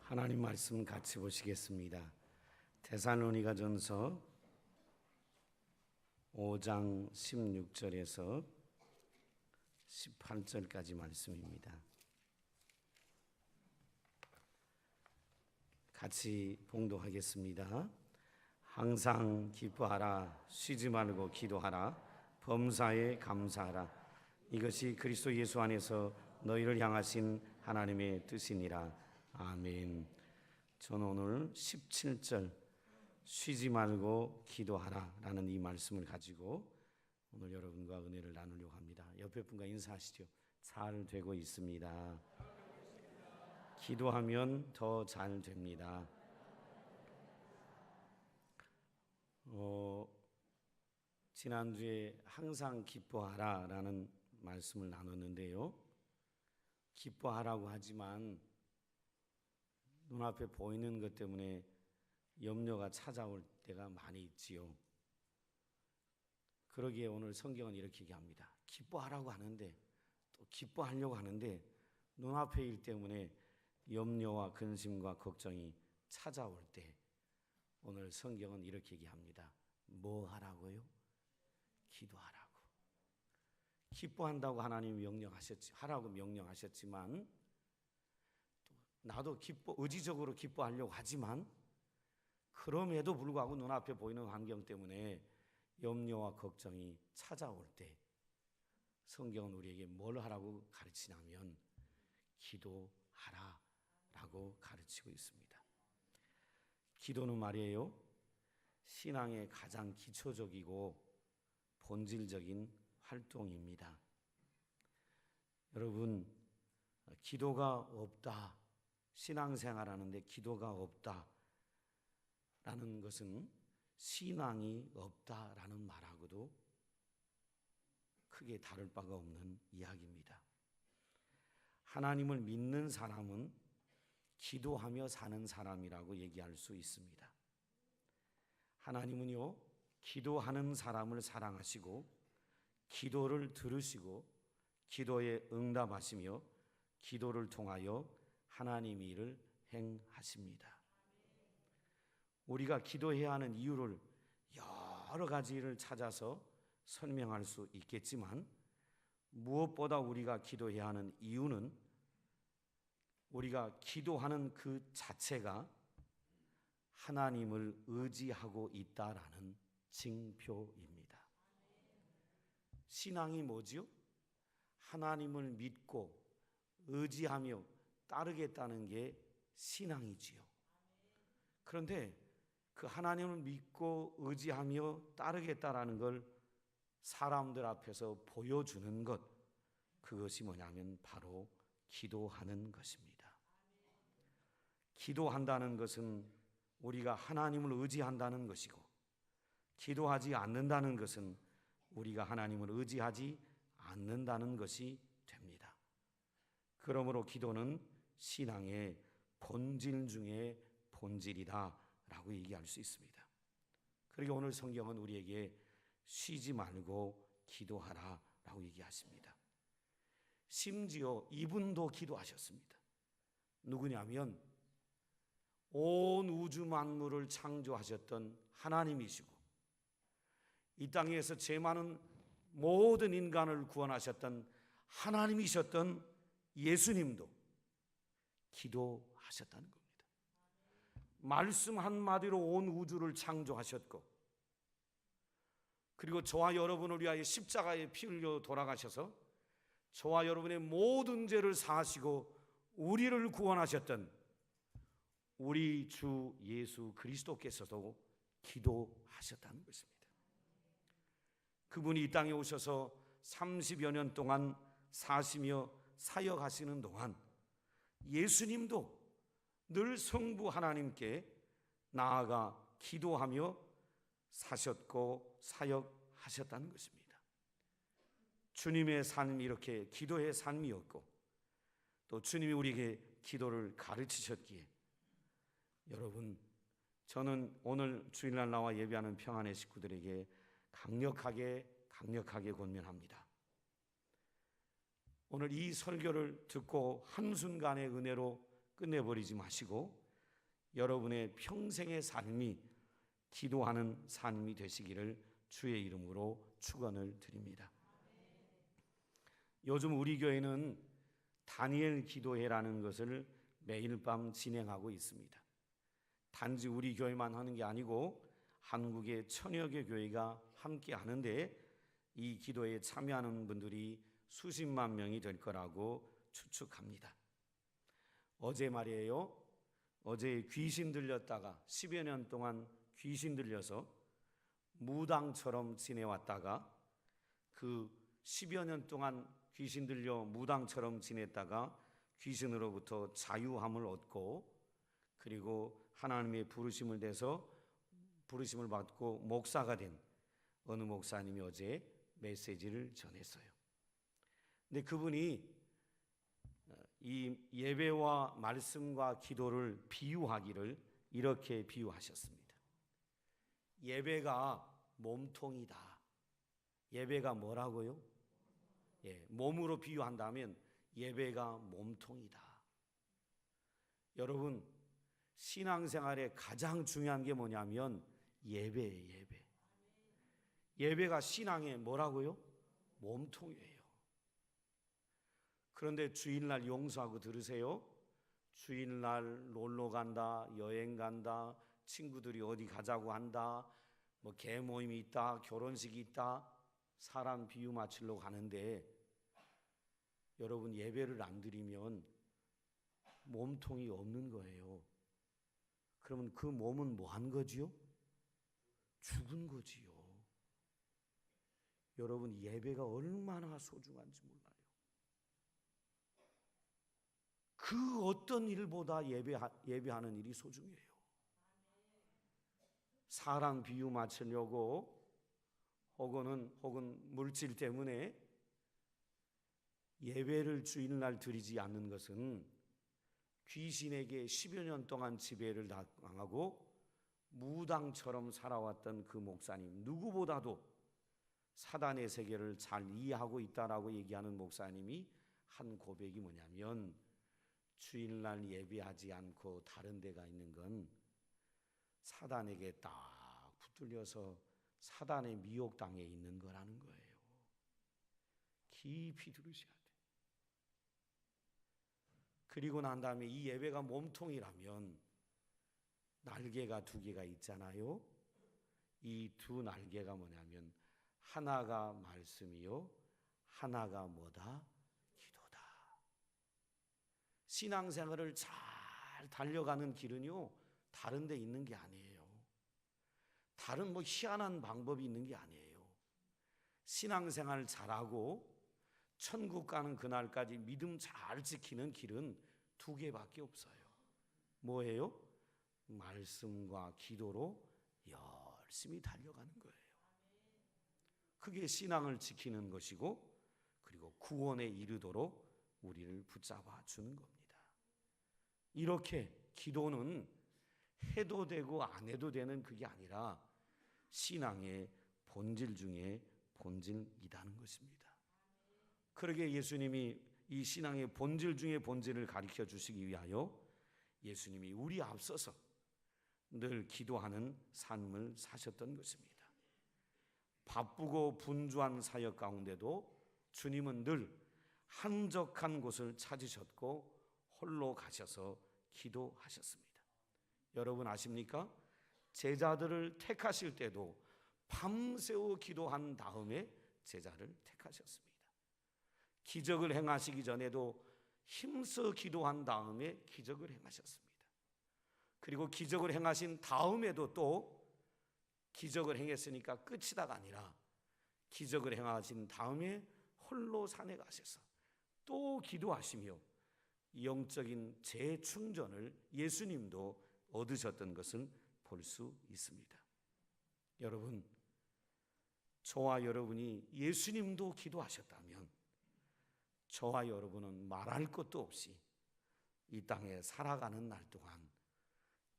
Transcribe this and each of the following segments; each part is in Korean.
하나님 말씀 같이 보시겠습니다. 데살로니가전서 5장 16절에서 18절까지 말씀입니다. 같이 봉독하겠습니다. 항상 기뻐하라, 쉬지 말고 기도하라, 범사에 감사하라. 이것이 그리스도 예수 안에서 너희를 향하신 하나님의 뜻이니라. 아멘. 저는 오늘 17절 쉬지 말고 기도하라 라는 이 말씀을 가지고 오늘 여러분과 은혜를 나누려고 합니다. 옆에 분과 인사하시죠. 잘 되고 있습니다. 기도하면 더 잘 됩니다. 지난주에 항상 기뻐하라 라는 말씀을 나눴는데요. 기뻐하라고 하지만 눈앞에 보이는 것 때문에 염려가 찾아올 때가 많이 있지요. 그러기에 오늘 성경은 이렇게 얘기합니다. 기뻐하라고 하는데 또 기뻐하려고 하는데 눈앞의 일 때문에 염려와 근심과 걱정이 찾아올 때 오늘 성경은 이렇게 얘기합니다. 뭐 하라고요? 기도하라고. 기뻐한다고 하나님이 하라고 명령하셨지만 나도 의지적으로 기뻐하려고 하지만 그럼에도 불구하고 눈앞에 보이는 환경 때문에 염려와 걱정이 찾아올 때 성경은 우리에게 뭘 하라고 가르치냐면 기도하라라고 가르치고 있습니다. 기도는 말이에요, 신앙의 가장 기초적이고 본질적인 활동입니다. 여러분, 기도가 없다, 신앙생활하는데 기도가 없다라는 것은 신앙이 없다라는 말하고도 크게 다를 바가 없는 이야기입니다. 하나님을 믿는 사람은 기도하며 사는 사람이라고 얘기할 수 있습니다. 하나님은요, 기도하는 사람을 사랑하시고 기도를 들으시고 기도에 응답하시며 기도를 통하여 하나님의 일을 행하십니다. 우리가 기도해야 하는 이유를 여러 가지를 찾아서 설명할 수 있겠지만 무엇보다 우리가 기도해야 하는 이유는 우리가 기도하는 그 자체가 하나님을 의지하고 있다라는 징표입니다. 신앙이 뭐지요? 하나님을 믿고 의지하며 따르겠다는 게 신앙이지요. 그런데 그 하나님을 믿고 의지하며 따르겠다라는 걸 사람들 앞에서 보여주는 것, 그것이 뭐냐면 바로 기도하는 것입니다. 기도한다는 것은 우리가 하나님을 의지한다는 것이고, 기도하지 않는다는 것은 우리가 하나님을 의지하지 않는다는 것이 됩니다. 그러므로 기도는 신앙의 본질 중에 본질이다라고 얘기할 수 있습니다. 그리고 오늘 성경은 우리에게 쉬지 말고 기도하라라고 얘기하십니다. 심지어 이분도 기도하셨습니다. 누구냐면 온 우주 만물을 창조하셨던 하나님이시고 이 땅에서 죄 많은 모든 인간을 구원하셨던 하나님이셨던 예수님도 기도하셨다는 겁니다. 말씀 한마디로 온 우주를 창조하셨고, 그리고 저와 여러분을 위하여 십자가에 피 흘려 돌아가셔서 저와 여러분의 모든 죄를 사하시고 우리를 구원하셨던 우리 주 예수 그리스도께서도 기도하셨다는 것입니다. 그분이 이 땅에 오셔서 30여 년 동안 사시며 사역하시는 동안 예수님도 늘 성부 하나님께 나아가 기도하며 사셨고 사역하셨다는 것입니다. 주님의 삶이 이렇게 기도의 삶이었고 또 주님이 우리에게 기도를 가르치셨기에 여러분, 저는 오늘 주일날 나와 예배하는 평안의 식구들에게 강력하게 권면합니다. 오늘 이 설교를 듣고 한순간의 은혜로 끝내버리지 마시고 여러분의 평생의 삶이 기도하는 삶이 되시기를 주의 이름으로 축원을 드립니다. 요즘 우리 교회는 다니엘 기도회라는 것을 매일 밤 진행하고 있습니다. 단지 우리 교회만 하는 게 아니고 한국의 천여 개 교회가 함께 하는데 이 기도에 참여하는 분들이 수십만 명이 될 거라고 추측합니다. 어제 말이에요. 어제 귀신 들렸다가 10여 년 동안 귀신 들려서 무당처럼 지내왔다가 그 10여 년 동안 귀신 들려 무당처럼 지냈다가 귀신으로부터 자유함을 얻고 그리고 하나님의 부르심을 받고 목사가 된 어느 목사님이 어제 메시지를 전했어요. 근데 그분이 이 예배와 말씀과 기도를 비유하기를 이렇게 비유하셨습니다. 예배가 몸통이다. 예배가 뭐라고요? 몸으로 비유한다면 예배가 몸통이다. 여러분, 신앙생활에 가장 중요한 게 뭐냐면 예배예요. 예배가 신앙의 뭐라고요? 몸통이에요. 그런데 주일날 용서하고 들으세요. 주일날 놀러 간다, 여행 간다, 친구들이 어디 가자고 한다, 뭐 개모임이 있다, 결혼식이 있다, 사람 비유 맞추려고 하는데 여러분 예배를 안 드리면 몸통이 없는 거예요. 그러면 그 몸은 뭐 한 거지요? 죽은 거지요. 여러분 예배가 얼마나 소중한지 몰라요. 그 어떤 일보다 예배하는 일이 소중해요. 사람 비유 맞추려고 혹은 물질 때문에 예배를 주일날 드리지 않는 것은 귀신에게 10여 년 동안 지배를 당하고 무당처럼 살아왔던 그 목사님, 누구보다도 사단의 세계를 잘 이해하고 있다라고 얘기하는 목사님이 한 고백이 뭐냐면 주일날 예배하지 않고 다른 데가 있는 건 사단에게 딱 붙들려서 사단의 미혹당에 있는 거라는 거예요. 깊이 들으셔야 돼요. 그리고 난 다음에 이 예배가 몸통이라면 날개가 두 개가 있잖아요. 이 두 날개가 뭐냐면 하나가 말씀이요, 하나가 뭐다? 기도다. 신앙생활을 잘 달려가는 길은요 다른 데 있는 게 아니에요. 다른 뭐 희한한 방법이 있는 게 아니에요. 신앙생활 잘하고 천국 가는 그날까지 믿음 잘 지키는 길은 두 개밖에 없어요. 뭐예요? 말씀과 기도로 열심히 달려가는 거예요. 그게 신앙을 지키는 것이고 그리고 구원에 이르도록 우리를 붙잡아 주는 겁니다. 이렇게 기도는 해도 되고 안 해도 되는 그게 아니라 신앙의 본질 중에 본질이라는 것입니다. 그러게 예수님이 이 신앙의 본질 중에 본질을 가르쳐 주시기 위하여 예수님이 우리 앞서서 늘 기도하는 삶을 사셨던 것입니다. 바쁘고 분주한 사역 가운데도 주님은 늘 한적한 곳을 찾으셨고 홀로 가셔서 기도하셨습니다. 여러분 아십니까? 제자들을 택하실 때도 밤새워 기도한 다음에 제자를 택하셨습니다. 기적을 행하시기 전에도 힘써 기도한 다음에 기적을 행하셨습니다. 그리고 기적을 행하신 다음에도 또 기적을 행했으니까 끝이다가 아니라 기적을 행하신 다음에 홀로 산에 가셔서 또 기도하시며 영적인 재충전을 예수님도 얻으셨던 것을 볼 수 있습니다. 여러분, 저와 여러분이 예수님도 기도하셨다면 저와 여러분은 말할 것도 없이 이 땅에 살아가는 날 동안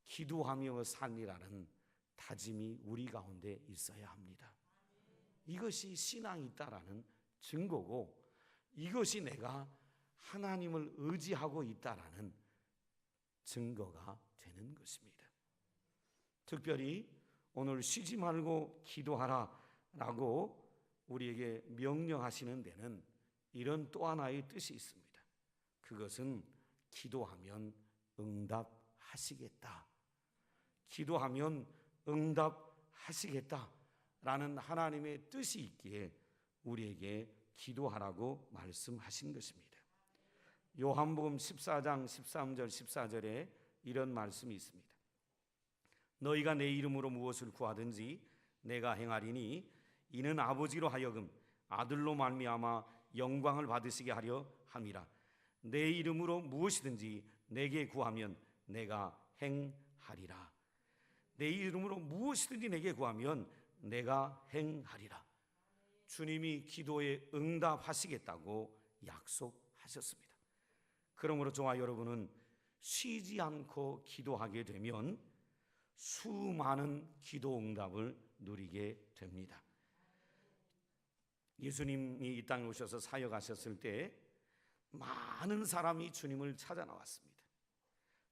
기도하며 살리라는 다짐이 우리 가운데 있어야 합니다. 이것이 신앙이 있다라는 증거고 이것이 내가 하나님을 의지하고 있다라는 증거가 되는 것입니다. 특별히 오늘 쉬지 말고 기도하라라고 우리에게 명령하시는 데는 이런 또 하나의 뜻이 있습니다. 그것은 기도하면 응답하시겠다. 기도하면 응답하시겠다라는 하나님의 뜻이 있기에 우리에게 기도하라고 말씀하신 것입니다. 요한복음 14장 13절 14절에 이런 말씀이 있습니다. 너희가 내 이름으로 무엇을 구하든지 내가 행하리니 이는 아버지로 하여금 아들로 말미암아 영광을 받으시게 하려 함이라. 내 이름으로 무엇이든지 내게 구하면 내가 행하리라. 내 이름으로 무엇이든지 내게 구하면 내가 행하리라. 주님이 기도에 응답하시겠다고 약속하셨습니다. 그러므로 저와 여러분은 쉬지 않고 기도하게 되면 수많은 기도 응답을 누리게 됩니다. 예수님이 이 땅에 오셔서 사역하셨을 때 많은 사람이 주님을 찾아 나왔습니다.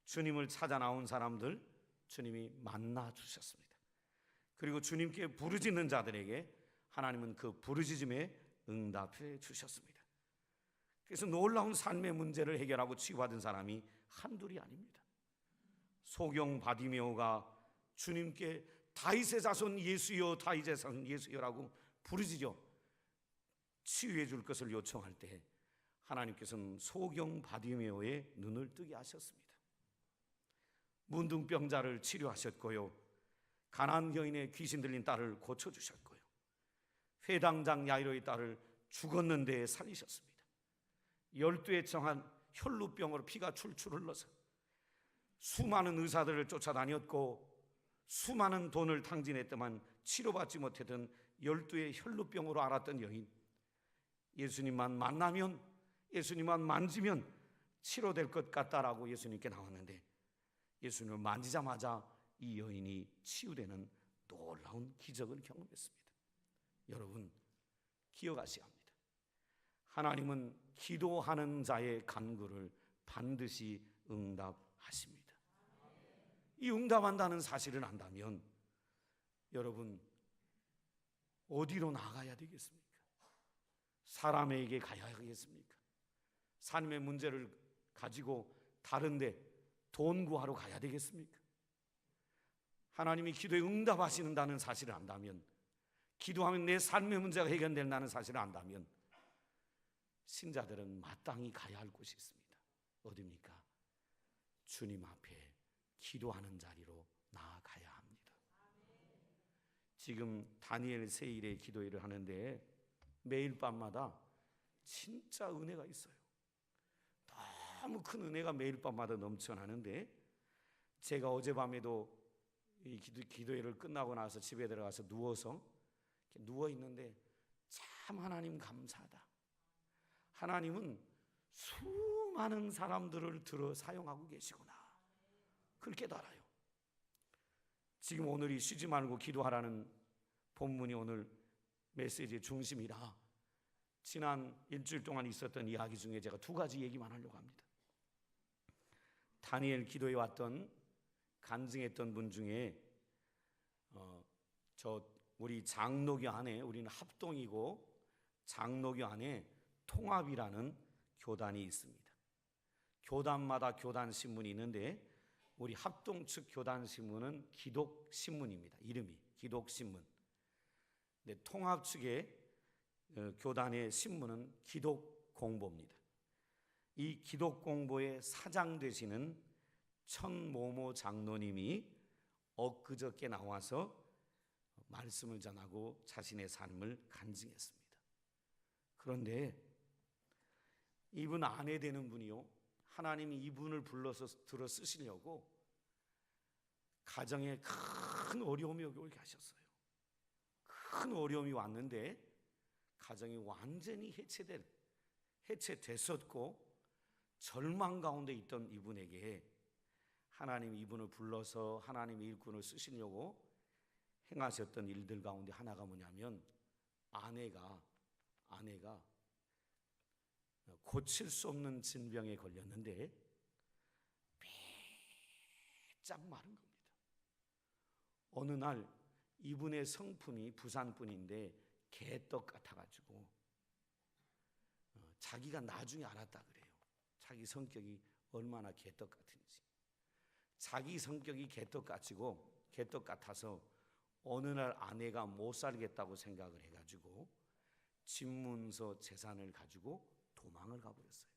주님을 찾아 나온 사람들 주님이 만나 주셨습니다. 그리고 주님께 부르짖는 자들에게 하나님은 그 부르짖음에 응답해 주셨습니다. 그래서 놀라운 삶의 문제를 해결하고 치유받은 사람이 한둘이 아닙니다. 소경 바디메오가 주님께 다윗의 자손 예수여 다윗의 자손 예수여라고 부르짖어 치유해 줄 것을 요청할 때 하나님께서는 소경 바디메오의 눈을 뜨게 하셨습니다. 문둥병자를 치료하셨고요, 가나안 여인의 귀신 들린 딸을 고쳐주셨고요, 회당장 야이로의 딸을 죽었는데 살리셨습니다. 12에 청한 혈루병으로 피가 출출 흘러서 수많은 의사들을 쫓아다녔고 수많은 돈을 탕진했더만 치료받지 못했던 12의 혈루병으로 앓았던 여인, 예수님만 만나면, 예수님만 만지면 치료될 것 같다라고 예수님께 나왔는데 예수님을 만지자마자 이 여인이 치유되는 놀라운 기적을 경험했습니다. 여러분 기억하셔야 합니다. 하나님은 기도하는 자의 간구를 반드시 응답하십니다. 이 응답한다는 사실을 안다면 여러분 어디로 나가야 되겠습니까? 사람에게 가야 하겠습니까? 삶의 문제를 가지고 다른데 돈 구하러 가야 되겠습니까? 하나님이 기도에 응답하신다는 사실을 안다면, 기도하면 내 삶의 문제가 해결된다는 사실을 안다면 신자들은 마땅히 가야 할 곳이 있습니다. 어디입니까? 주님 앞에 기도하는 자리로 나아가야 합니다. 지금 다니엘 세일의 기도회를 하는데 매일 밤마다 진짜 은혜가 있어요. 너무 큰 은혜가 매일 밤마다 넘쳐나는데 제가 어젯밤에도 이 기도회를 끝나고 나서 집에 들어가서 누워서 누워 있는데 참 하나님 감사하다. 하나님은 수많은 사람들을 들어 사용하고 계시구나. 그걸 깨달아요. 지금 오늘이 쉬지 말고 기도하라는 본문이 오늘 메시지의 중심이라 지난 일주일 동안 있었던 이야기 중에 제가 두 가지 얘기만 하려고 합니다. 다니엘 기도에 왔던 간증했던 분 중에 우리 장로교 안에, 우리는 합동이고 장로교 안에 통합이라는 교단이 있습니다. 교단마다 교단 신문이 있는데 우리 합동 측 교단 신문은 기독 신문입니다. 이름이 기독 신문. 근데 통합 측의 교단의 신문은 기독 공보입니다. 이 기독 공보의 사장 되시는 천모모 장로님이 엊그저께 나와서 말씀을 전하고 자신의 삶을 간증했습니다. 그런데 이분 아내 되는 분이요, 하나님이 이분을 불러서 들어 쓰시려고 가정에 큰 어려움이 오게 하셨어요. 큰 어려움이 왔는데 가정이 완전히 해체됐었고 절망 가운데 있던 이분에게 하나님이 이분을 불러서 하나님의 일꾼을 쓰시려고 행하셨던 일들 가운데 하나가 뭐냐면 아내가 고칠 수 없는 질병에 걸렸는데 바짝 마른 겁니다. 어느 날 이분의 성품이 부산분인데 개떡 같아가지고 자기가 나중에 알았다 그래요. 자기 성격이 얼마나 개떡 같은지. 자기 성격이 개떡 같아서 어느 날 아내가 못 살겠다고 생각을 해가지고 집문서 재산을 가지고 도망을 가버렸어요.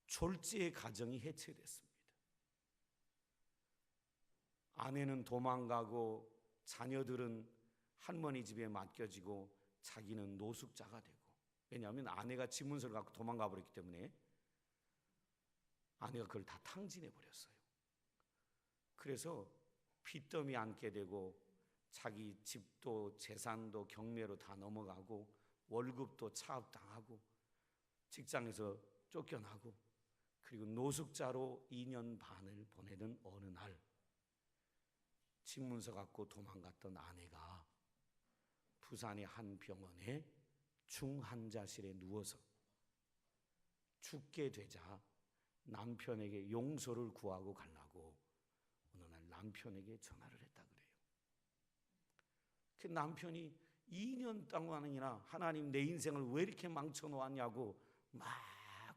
졸지의 가정이 해체됐습니다. 아내는 도망가고 자녀들은 할머니 집에 맡겨지고 자기는 노숙자가 되고, 왜냐하면 아내가 집문서를 갖고 도망가 버렸기 때문에 아내가 그걸 다 탕진해 버렸어요. 그래서 빚더미 안게 되고 자기 집도 재산도 경매로 다 넘어가고 월급도 차압당하고 직장에서 쫓겨나고, 그리고 노숙자로 2년 반을 보내던 어느 날 집문서 갖고 도망갔던 아내가 부산의 한 병원에 중환자실에 누워서 죽게 되자 남편에게 용서를 구하고 가려고 어느 날 남편에게 전화를 했다 그래요. 그 남편이 2년 동안이나 하나님 내 인생을 왜 이렇게 망쳐놓았냐고 막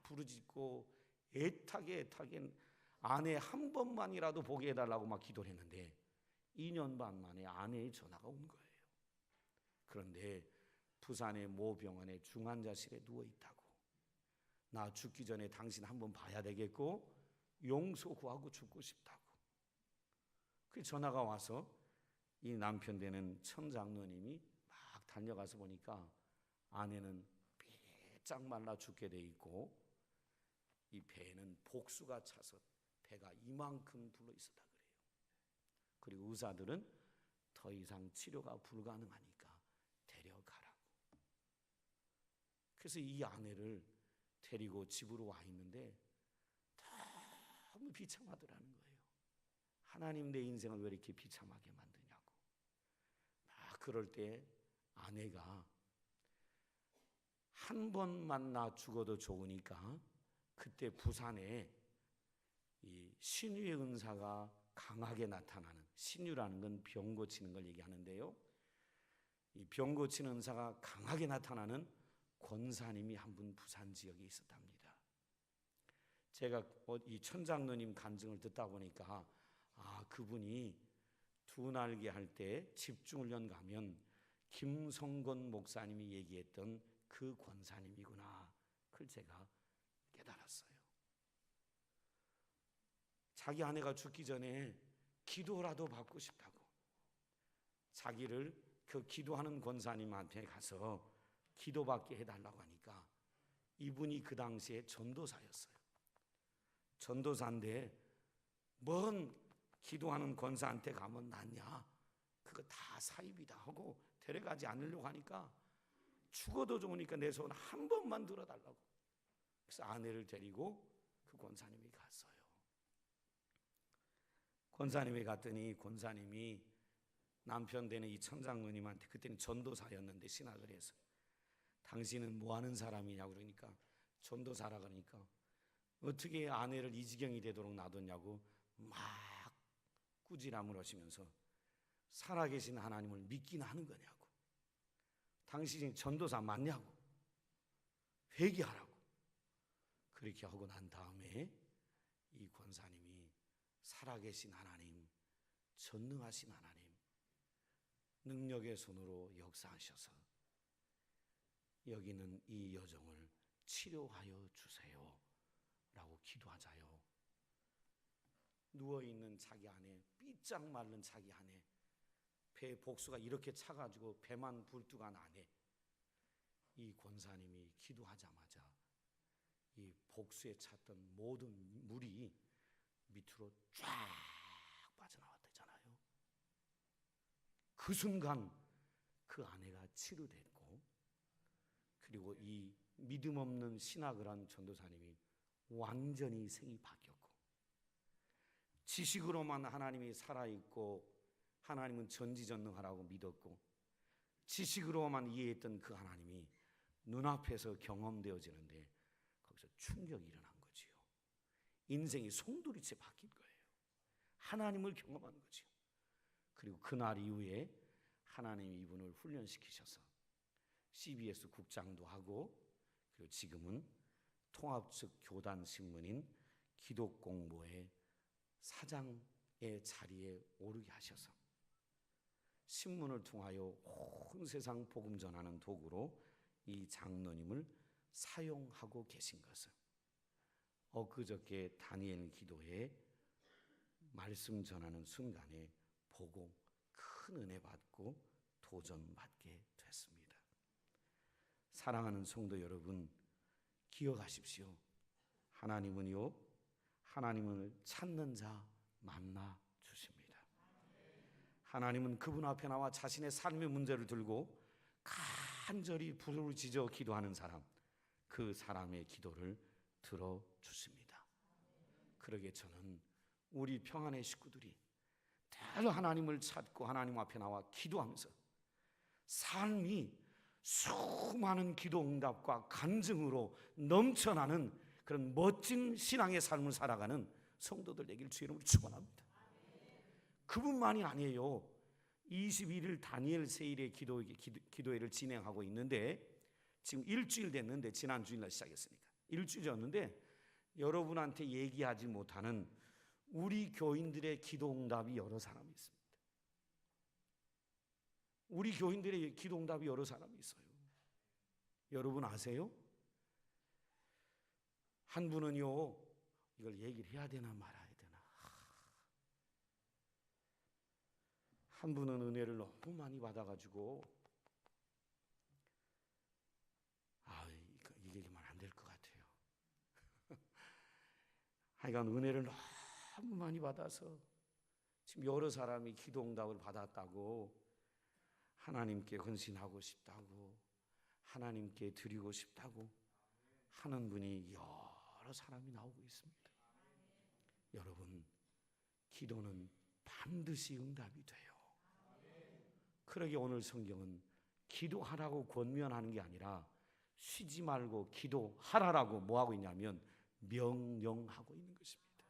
부르짖고 애타게 아내 한 번만이라도 보게 해달라고 막 기도를 했는데 2년 반 만에 아내의 전화가 온 거예요. 그런데 부산의 모 병원에 중환자실에 누워있다고, 나 죽기 전에 당신 한번 봐야 되겠고 용서 구하고 죽고 싶다고. 그 전화가 와서 이 남편 되는 천장로님이 막 달려가서 보니까 아내는 빼짝 말라 죽게 돼 있고 이 배에는 복수가 차서 배가 이만큼 불러 있었다 그래요. 그리고 의사들은 더 이상 치료가 불가능하니까 데려가라고. 그래서 이 아내를 데리고 집으로 와 있는데 너무 비참하더라는 거예요. 하나님 내 인생을 왜 이렇게 비참하게 만드냐고. 막 그럴 때 아내가 한 번만 나 죽어도 좋으니까 그때 부산에 이 신유의 은사가 강하게 나타나는, 신유라는 건 병 고치는 걸 얘기하는데요, 이 병 고치는 은사가 강하게 나타나는 권사님이 한 분 부산 지역에 있었답니다. 제가 이 천장로님 간증을 듣다 보니까 그분이 두 날개 할 때 집중훈련 가면 김성건 목사님이 얘기했던 그 권사님이구나, 그걸 제가 깨달았어요. 자기 아내가 죽기 전에 기도라도 받고 싶다고 자기를 그 기도하는 권사님한테 가서 기도받게 해달라고 하니까 이분이 그 당시에 전도사였어요. 전도사인데 뭔 기도하는 권사한테 가면 낫냐, 그거 다 사입이다 하고 데려가지 않으려고 하니까 죽어도 좋으니까 내 손 한 번만 들어달라고. 그래서 아내를 데리고 그 권사님이 갔어요. 권사님이 갔더니 권사님이 남편 되는 이 천장로님한테, 그때는 전도사였는데 신학을 해서, 당신은 뭐 하는 사람이냐고 그러니까 전도사라 그러니까 어떻게 아내를 이 지경이 되도록 놔뒀냐고 막 꾸지람을 하시면서 살아계신 하나님을 믿긴 하는 거냐고, 당신이 전도사 맞냐고, 회개하라고. 그렇게 하고 난 다음에 이 권사님이 살아계신 하나님, 전능하신 하나님, 능력의 손으로 역사하셔서 여기는 이 여정을 치료하여 주세요 라고 기도하자요. 누워있는 자기 아내, 삐짝 마른 자기 아내, 배에 복수가 이렇게 차가지고 배만 불뚝한 아내, 이 권사님이 기도하자마자 이 복수에 찼던 모든 물이 밑으로 쫙 빠져나왔다잖아요. 그 순간 그 아내가 치료됐고, 그리고 이 믿음 없는 신학을 한 전도사님이 완전히 생이 바뀌었고, 지식으로만 하나님이 살아있고 하나님은 전지전능하라고 믿었고 지식으로만 이해했던 그 하나님이 눈앞에서 경험되어지는데 거기서 충격이 일어난 거지요. 인생이 송두리째 바뀐 거예요. 하나님을 경험한 거죠. 그리고 그날 이후에 하나님이 이분을 훈련시키셔서 CBS 국장도 하고, 그리고 지금은 통합측 교단 신문인 기독공보의 사장의 자리에 오르게 하셔서 신문을 통하여 온 세상 복음 전하는 도구로 이 장로님을 사용하고 계신 것은 엊그저께 다니엘 기도에 말씀 전하는 순간에 보고 큰 은혜 받고 도전받게 됐습니다. 사랑하는 성도 여러분, 기억하십시오. 하나님은요, 하나님을 찾는 자 만나 주십니다. 하나님은 그분 앞에 나와 자신의 삶의 문제를 들고 간절히 부르짖어 기도하는 사람, 그 사람의 기도를 들어주십니다. 그러게 저는 우리 평안의 식구들이 늘 하나님을 찾고 하나님 앞에 나와 기도하면서 삶이 수많은 기도 응답과 간증으로 넘쳐나는 그런 멋진 신앙의 삶을 살아가는 성도들 되길 주 이름으로 축원합니다. 그분만이 아니에요. 21일 다니엘 세일의 기도회를 진행하고 있는데 지금 일주일 됐는데, 지난 주일날 시작했으니까 일주일 졌는데 여러분한테 얘기하지 못하는 우리 교인들의 기도 응답이 여러 사람이 있습니다. 우리 교인들의 기도 응답이 여러 사람이 있어요. 여러분 아세요? 한 분은요, 이걸 얘기를 해야 되나 말아야 되나. 한 분은 은혜를 너무 많이 받아가지고 이게 얘기만 안 될 것 같아요. 하여간 은혜를 너무 많이 받아서 지금 여러 사람이 기도 응답을 받았다고 하나님께 헌신하고 싶다고 하나님께 드리고 싶다고 하는 분이 여러 사람이 나오고 있습니다. 여러분, 기도는 반드시 응답이 돼요. 그러게 오늘 성경은 기도하라고 권면하는 게 아니라 쉬지 말고 기도하라라고 뭐하고 있냐면 명령하고 있는 것입니다.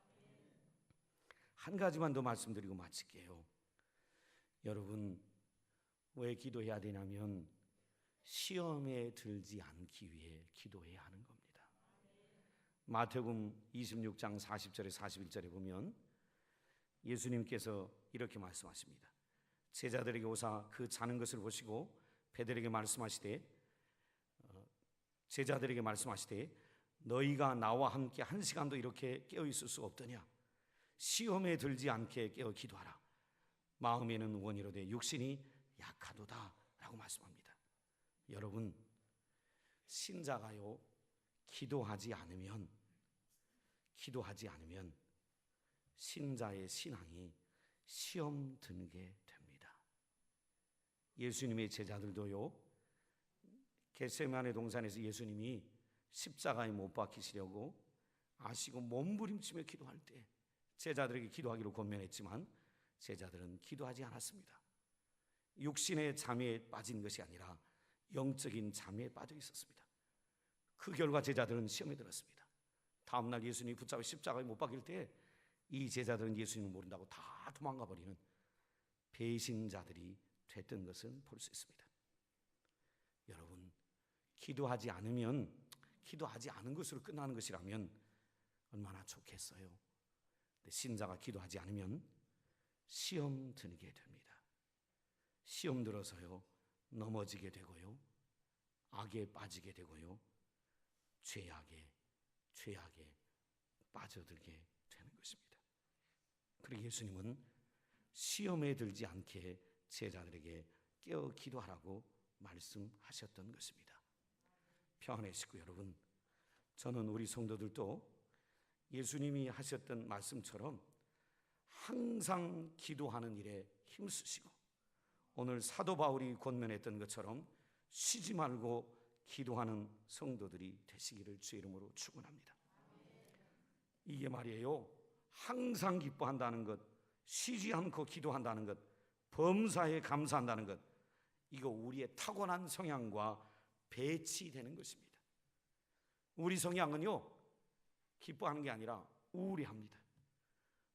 한 가지만 더 말씀드리고 마칠게요. 여러분, 왜 기도해야 되냐면 시험에 들지 않기 위해 기도해야 하는 겁니다. 마태복음 26장 40절에 41절에 보면 예수님께서 이렇게 말씀하십니다. 제자들에게 오사 그 자는 것을 보시고 제자들에게 말씀하시되 너희가 나와 함께 1시간도 이렇게 깨어 있을 수 없더냐. 시험에 들지 않게 깨어 기도하라. 마음에는 원이로되 육신이 약하도다 라고 말씀합니다. 여러분, 신자가요, 기도하지 않으면 신자의 신앙이 시험 들게 됩니다. 예수님의 제자들도요, 겟세마네 동산에서 예수님이 십자가에 못 박히시려고 아시고 몸부림치며 기도할 때 제자들에게 기도하기로 권면했지만 제자들은 기도하지 않았습니다. 육신의 잠에 빠진 것이 아니라 영적인 잠에 빠져 있었습니다. 그 결과 제자들은 시험에 들었습니다. 다음날 예수님이 붙잡아 십자가에 못 박힐 때 이 제자들은 예수님을 모른다고 다 도망가 버리는 배신자들이 됐던 것을 볼 수 있습니다. 여러분, 기도하지 않은 것으로 끝나는 것이라면 얼마나 좋겠어요. 근데 신자가 기도하지 않으면 시험 들게 됩니다. 시험 들어서요, 넘어지게 되고요, 악에 빠지게 되고요, 죄악에 빠져들게 되는 것입니다. 그리고 예수님은 시험에 들지 않게 제자들에게 깨어 기도하라고 말씀하셨던 것입니다. 평안의 식구 여러분, 저는 우리 성도들도 예수님이 하셨던 말씀처럼 항상 기도하는 일에 힘쓰시고 오늘 사도 바울이 권면했던 것처럼 쉬지 말고 기도하는 성도들이 되시기를 주의 이름으로 축원합니다. 이게 말이에요, 항상 기뻐한다는 것, 쉬지 않고 기도한다는 것, 범사에 감사한다는 것, 이거 우리의 타고난 성향과 배치되는 것입니다. 우리 성향은요, 기뻐하는 게 아니라 우울해합니다.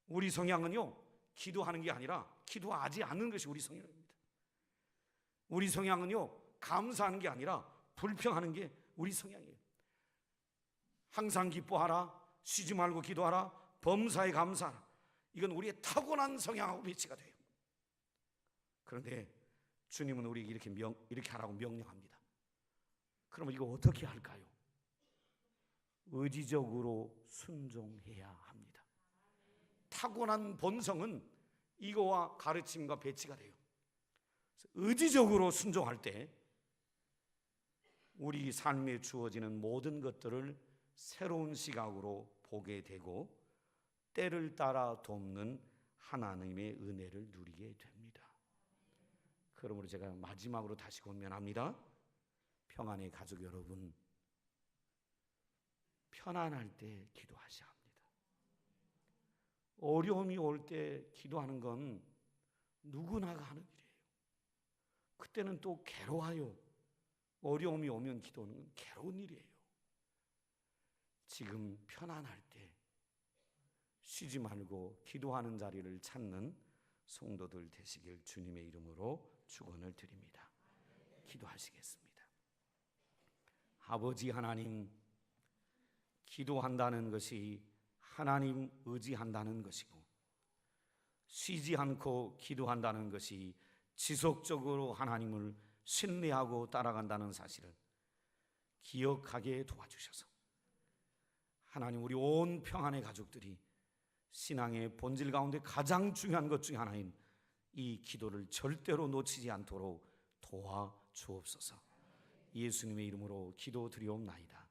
우리 성향은요, 기도하는 게 아니라 기도하지 않는 것이 우리 성향입니다. 우리 성향은요, 감사하는 게 아니라 불평하는 게 우리 성향이에요. 항상 기뻐하라, 쉬지 말고 기도하라, 범사에 감사하라. 이건 우리의 타고난 성향하고 배치가 돼요. 그런데 주님은 우리에게 이렇게 하라고 명령합니다. 그러면 이거 어떻게 할까요? 의지적으로 순종해야 합니다. 타고난 본성은 이거와 가르침과 배치가 돼요. 의지적으로 순종할 때 우리 삶에 주어지는 모든 것들을 새로운 시각으로 보게 되고 때를 따라 돕는 하나님의 은혜를 누리게 됩니다. 그러므로 제가 마지막으로 다시 권면합니다. 평안의 가족 여러분, 편안할 때 기도하셔야 합니다. 어려움이 올 때 기도하는 건 누구나가 하는 일이에요. 그때는 또 괴로워요. 어려움이 오면 기도하는 건 괴로운 일이에요. 지금 편안할 때 쉬지 말고 기도하는 자리를 찾는 성도들 되시길 주님의 이름으로 축원을 드립니다. 기도하시겠습니다. 아버지 하나님, 기도한다는 것이 하나님 의지한다는 것이고, 쉬지 않고 기도한다는 것이 지속적으로 하나님을 신뢰하고 따라간다는 사실을 기억하게 도와주셔서 하나님, 우리 온 평안의 가족들이 신앙의 본질 가운데 가장 중요한 것 중에 하나인 이 기도를 절대로 놓치지 않도록 도와주옵소서. 예수님의 이름으로 기도드리옵나이다.